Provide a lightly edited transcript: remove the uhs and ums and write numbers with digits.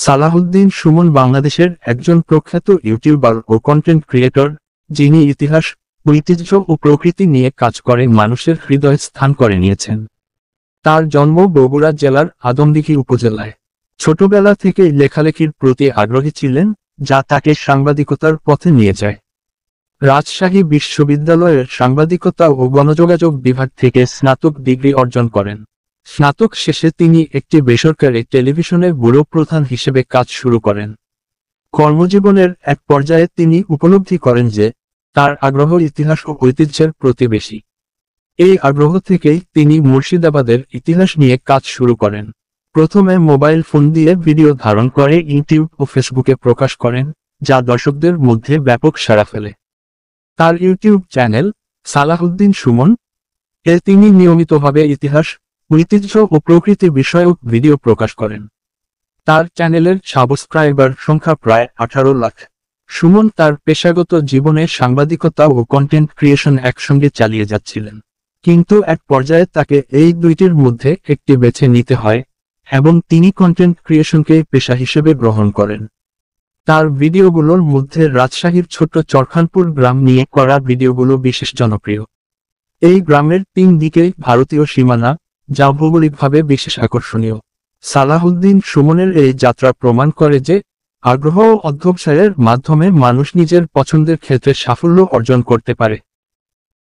সালাহুদ্দিন সুমন বাংলাদেশের একজন প্রখ্যাত ইউটিউবার ও কন্টেন্ট ক্রিয়েটর, যিনি ইতিহাস, ঐতিহ্য ও প্রকৃতি নিয়ে কাজ করে মানুষের হৃদয়ে স্থান করে নিয়েছেন। তার জন্ম বগুড়া জেলার আদমদীঘি উপজেলায়। ছোটবেলা থেকেই লেখালেখির প্রতি আগ্রহী ছিলেন, যা তাকে সাংবাদিকতার পথে নিয়ে যায়। রাজশাহী বিশ্ববিদ্যালয়ের সাংবাদিকতা ও গণযোগাযোগ বিভাগ থেকে স্নাতক ডিগ্রি অর্জন করেন। স্নাতক শেষে তিনি একটি বেসরকারি টেলিভিশনের ব্যুরো প্রধান হিসেবে কাজ শুরু করেন। কর্মজীবনের এক পর্যায়ে তিনি উপলব্ধি করেন যে তার আগ্রহ ইতিহাস ও ঐতিহ্যের প্রতি বেশি। এই আগ্রহ থেকেই তিনি মুর্শিদাবাদের ইতিহাস নিয়ে কাজ শুরু করেন। প্রথমে মোবাইল ফোন দিয়ে ভিডিও ধারণ করে ইউটিউব ও ফেসবুকে প্রকাশ করেন, যা দর্শকদের মধ্যে ব্যাপক সাড়া ফেলে। তার ইউটিউব চ্যানেল সালাহুদ্দিন সুমন এ তিনি নিয়মিতভাবে ইতিহাস, ঐতিহ্য ও প্রকৃতি বিষয়ক ভিডিও প্রকাশ করেন। তার চ্যানেলের সাবস্ক্রাইবার সংখ্যা প্রায় 18 লাখ। সুমন তার পেশাগত জীবনে সাংবাদিকতা ও কন্টেন্ট ক্রিয়েশন একসঙ্গে চালিয়ে যাচ্ছিলেন, কিন্তু এক পর্যায়ে তাকে এই দুইটির মধ্যে একটি বেছে নিতে হয় এবং তিনি কন্টেন্ট ক্রিয়েশনকে পেশা হিসেবে গ্রহণ করেন। তার ভিডিওগুলোর মধ্যে রাজশাহীর ছোট্ট চরখানপুর গ্রাম নিয়ে করা ভিডিওগুলো বিশেষ জনপ্রিয়। এই গ্রামের 3 দিকেই ভারতীয় সীমানা, যা ভৌগোলিকভাবে বিশেষ আকর্ষণীয়। সালাহুদ্দিন সুমনের এই যাত্রা প্রমাণ করে যে আগ্রহ ও অধ্যবসায়ের মাধ্যমে মানুষ নিজের পছন্দের ক্ষেত্রে সাফল্য অর্জন করতে পারে।